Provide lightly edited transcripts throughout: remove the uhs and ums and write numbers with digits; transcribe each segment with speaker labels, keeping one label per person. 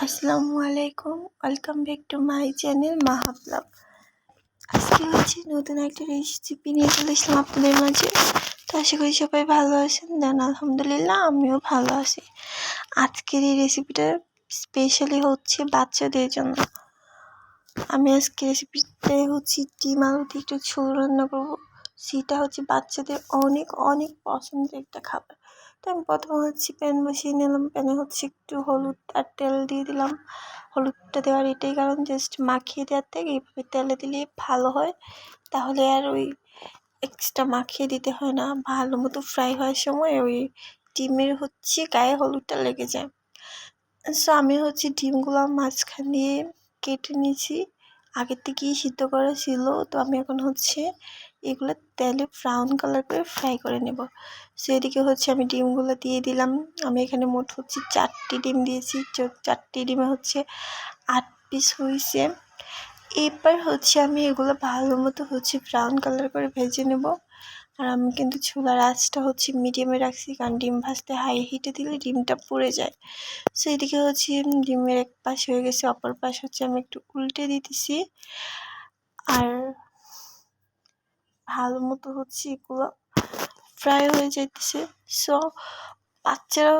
Speaker 1: আসসালামু আলাইকুম, welcome back to my channel মাহাবলগ। আজকে নতুন একটা রেসিপি নিয়ে চলে আসলাম আপনাদের মাঝে। তো আশা করি সবাই ভালো আছেন। দেন আলহামদুলিল্লাহ আমিও ভালো আছি। আজকের এই রেসিপিটা স্পেশালি বাচ্চাদের জন্য। আমি আজকে রেসিপিতে ডিম আলু দিয়ে একটু ঝোল রান্না করবো। সেটা বাচ্চাদের অনেক অনেক পছন্দের একটা খাবার। তো আমি প্রথমে প্যান বসিয়ে নিলাম। প্যানে একটু হলুদ আর তেল দিয়ে দিলাম। হলুদটা দেওয়ার এটাই কারণ, জাস্ট মাখিয়ে দেওয়ার থেকে এইভাবে তেলে দিলে ভালো হয়, তাহলে আর ওই এক্সট্রা মাখিয়ে দিতে হয় না। ভালো মতো ফ্রাই হওয়ার সময় ওই ডিমের গায়ে হলুদটা লেগে যায়। সো আমি ডিমগুলো মাঝখান দিয়ে কেটে নিয়েছি। আগের থেকেই সিদ্ধ করা ছিল। তো আমি এখন এগুলো তেলে ব্রাউন কালার করে ফ্রাই করে নেব। সো এদিকে আমি ডিমগুলো দিয়ে দিলাম। আমি এখানে মোট 4টি ডিম দিয়েছি। 4টি ডিমে 8 পিস হয়েছে। এবার আমি এগুলো ভালো মতো ব্রাউন কালার করে ভেজে নেব। আর আমি কিন্তু চুলার আঁচটা মিডিয়ামে রাখছি, কারণ ডিম ভাজতে হাই হিটে দিলে ডিমটা পুড়ে যায়। সো এদিকে ডিমের এক পাশ হয়ে গেছে, অপর পাশ আমি একটু উল্টে দিতেছি। আর ভালো মতো এগুলো ফ্রাই হয়ে যাইতেছে। সো বাচ্চারা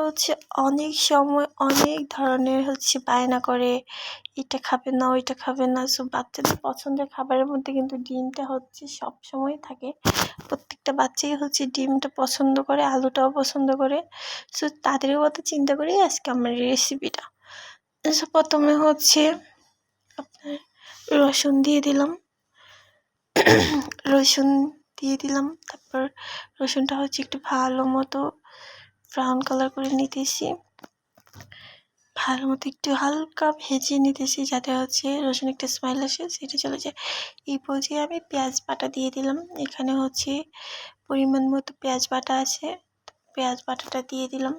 Speaker 1: অনেক সময় অনেক ধরনের বায়না করে, এটা খাবে না ওইটা খাবে না। সো বাচ্চাদের পছন্দের খাবারের মধ্যে কিন্তু ডিমটা সব সময় থাকে। প্রত্যেকটা বাচ্চাই ডিমটা পছন্দ করে, আলুটাও পছন্দ করে। সো তাদের কথা চিন্তা করেই আজকে আমার রেসিপিটা। সো প্রথমে আপনার রসুন দিয়ে দিলাম। তারপর রসুনটা একটু ভালো মতো ব্রাউন কালার করে নিতেছি। ভালো মতো একটু হালকা ভেজে নিতেছি, যাতে রসুন একটা স্মেল আসে, সেটা চলে যায়। এই পর্যায়ে আমি পেঁয়াজ বাটা দিয়ে দিলাম। এখানে পরিমাণ মতো পেঁয়াজ বাটা আছে, পেঁয়াজ বাটাটা দিয়ে দিলাম।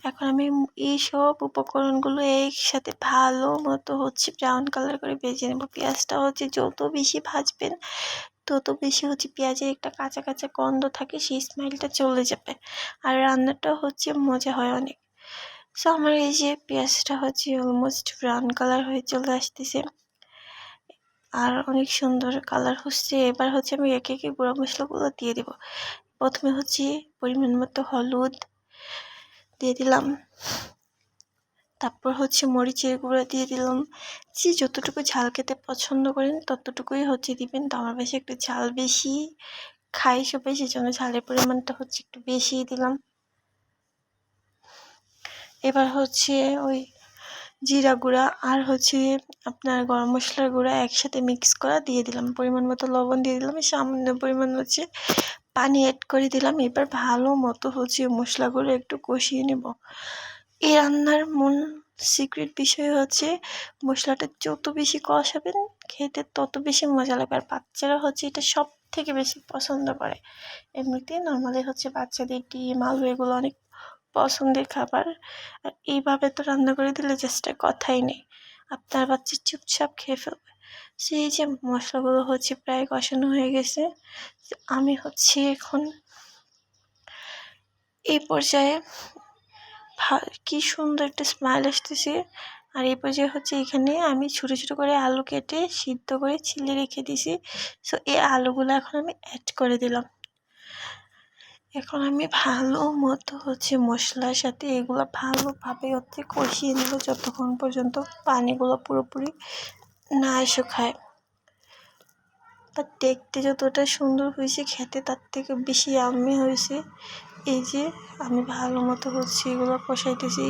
Speaker 1: এখন আমি এই সব উপকরণগুলো একসাথে ভালো মতো ব্রাউন কালার করে ভেজে নেব। পেঁয়াজটা যত বেশি ভাজবেন তত বেশি পেঁয়াজের একটা কাঁচা কাঁচা গন্ধ থাকে, সেই স্মেলটা চলে যাবে, আর রান্নাটা মজা হয় অনেক। সো আমার এই যে পেঁয়াজটা অলমোস্ট ব্রাউন কালার হয়ে চলে আসতেছে, আর অনেক সুন্দর কালার হচ্ছে। এবার আমি একে একে গুঁড়া মশলাগুলো দিয়ে দেব। প্রথমে পরিমাণ মতো হলুদ দিয়ে দিলাম। তারপর মরিচের গুঁড়া দিয়ে দিলাম। যে যতটুকু ঝাল খেতে পছন্দ করেন ততটুকুই দিবেন। তো আমার বেশি একটু ঝাল বেশি খাই সবাই, সেই জন্য ঝালের পরিমাণটা একটু বেশি দিলাম। এবার ওই জিরা গুঁড়া আর আপনার গরম মশলার গুঁড়া একসাথে মিক্স করা দিয়ে দিলাম। পরিমাণ মতো লবণ দিয়ে দিলাম। সামান্য পরিমাণ পানি অ্যাড করে দিলাম। এবার ভালো মতো মশলাগুলো একটু কষিয়ে নেব। এই রান্নার মূল সিক্রেট বিষয় মশলাটা যত বেশি কষাবেন খেতে তত বেশি মজা লাগবে। আর বাচ্চারা এটা সব থেকে বেশি পছন্দ করে। এমনিতেই নর্মালি বাচ্চাদের ডিম আলু এগুলো অনেক পছন্দের খাবার। আর এইভাবে তো রান্না করে দিলে জাস্ট কথাই নেই, আপনার বাচ্চা চুপচাপ খেয়ে ফেলবে। সেই যে মশলাগুলো প্রায় কষানো হয়ে গেছে। আমি এখন এই পর্যায়ে কি সুন্দর একটা স্মেল আসতেছে। আর এই পর্যায়ে এখানে আমি ছোটো ছোটো করে আলু কেটে সিদ্ধ করে ছিলে রেখে দিছি। সো এই আলুগুলো এখন আমি অ্যাড করে দিলাম। এখন আমি ভালো মতো মশলার সাথে এগুলো ভালোভাবে কষিয়ে নেব, যতক্ষণ পর্যন্ত পানিগুলো পুরোপুরি না শুকায়। আর দেখতে যতটা সুন্দর হয়েছে, খেতে তার থেকে বেশি আমি হয়েছে। এই যে আমি ভালো মতো এগুলো কষাইতেছি।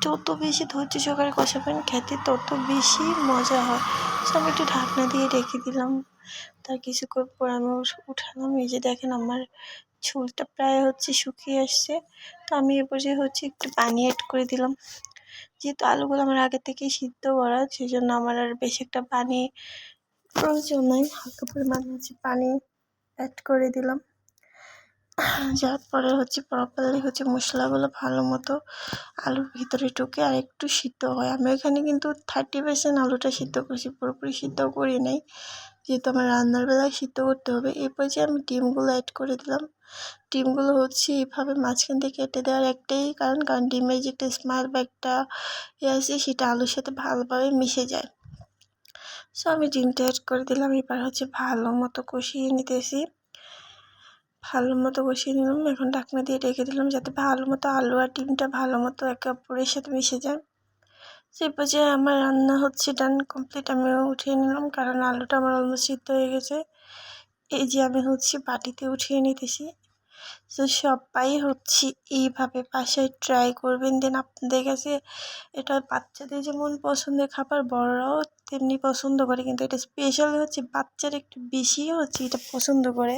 Speaker 1: যত বেশি ধৈর্য সহকারে কষাবেন খেতে তত বেশি মজা হয়। সো আমি একটু ঢাকনা দিয়ে রেখে দিলাম। তার কিছুক্ষণ পর আমি উঠালাম। এই যে দেখেন আমার ঝোলটা প্রায় শুকিয়ে আসছে। তো আমি এ পর্যায়ে একটু পানি অ্যাড করে দিলাম। যেহেতু আলুগুলো আমার আগে থেকেই সিদ্ধ করা, সেই জন্য আমার আর বেশি একটা পানি প্রয়োজন নয়। হালকা পরিমাণ পানি অ্যাড করে দিলাম। যার পরে প্রপারলি মশলাগুলো ভালো মতো আলুর ভিতরে ঢুকে আর একটু সিদ্ধ হয়। আমি এখানে কিন্তু 30% আলুটা সিদ্ধ করছি, পুরোপুরি সিদ্ধ করি নাই, যেহেতু আমার রান্নার বেলায় সিদ্ধ করতে হবে। এরপর যে আমি ডিমগুলো অ্যাড করে দিলাম। ডিমগুলো হচ্ছে এইভাবে মাঝখান থেকে কেটে দেওয়ার একটাই কারণ ডিমের যে একটা স্মেল বা একটা আছে সেটা আলুর সাথে ভালোভাবে মিশে যায়। সো আমি ডিমটা অ্যাড করে দিলাম। এবার হচ্ছে ভালো মতো কষিয়ে নিতেছি। ভালো মতো কষিয়ে নিলাম। এখন ঢাকনা দিয়ে রেখে দিলাম যাতে ভালো মতো আলু আর ডিমটা ভালো মতো একে অপরের সাথে মিশে যায়। সেই পর্যায়ে আমার রান্না হচ্ছে ডান কমপ্লিট। আমিও উঠিয়ে নিলাম কারণ আলুটা আমার অলমোস্ট সিদ্ধ হয়ে গেছে। এই যে আমি হচ্ছে বাটিতে উঠিয়ে নিতেছি। তো সবাই হচ্ছে এইভাবে বাসায় ট্রাই করবেন। দেন আপনাদের কাছে এটা বাচ্চাদের যেমন পছন্দের খাবার, বড়রাও তেমনি পছন্দ করে, কিন্তু এটা স্পেশাল হচ্ছে বাচ্চারা একটু বেশি হচ্ছে এটা পছন্দ করে।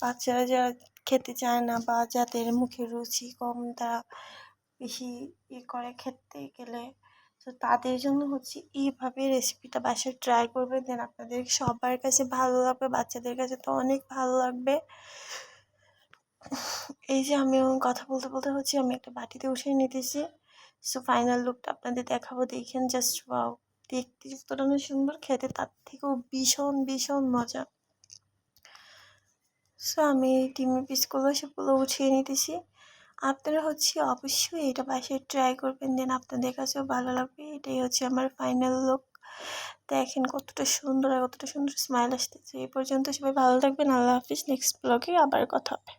Speaker 1: বাচ্চারা যারা খেতে চায় না বা যাদের মুখে রুচি কম, তারা বেশি করে খেতে গেলে, তো তাদের জন্য হচ্ছে এইভাবে রেসিপিটা বাসায় ট্রাই করবেন। দেন আপনাদের সবার কাছে ভালো লাগবে, বাচ্চাদের কাছে তো অনেক ভালো লাগবে। এই যে আমিও কথা বলতে বলতে হচ্ছে আমি একটা বাটিতে উঠিয়ে নিতেছি। সো ফাইনাল লুকটা আপনাদের দেখাবো, দেখেন জাস্ট ওয়াও। দেখতে যতটা না সুন্দর, খেতে তার থেকেও ভীষণ ভীষণ মজা। সো আমি ডিমের পিসগুলো সেগুলো উঠিয়ে নিতেছি। আপনারা হচ্ছে অবশ্যই এটা বাসায় ট্রাই করবেন, দেন আপনাদের কাছেও ভালো লাগবে। এটাই হচ্ছে আমার ফাইনাল লুক। দেখেন কতটা সুন্দর আর কতটা সুন্দর স্মাইল আসতেছে। এই পর্যন্ত সবাই ভালো থাকবেন। আল্লাহ হাফিজ। নেক্সট ব্লগে আবার কথা হবে।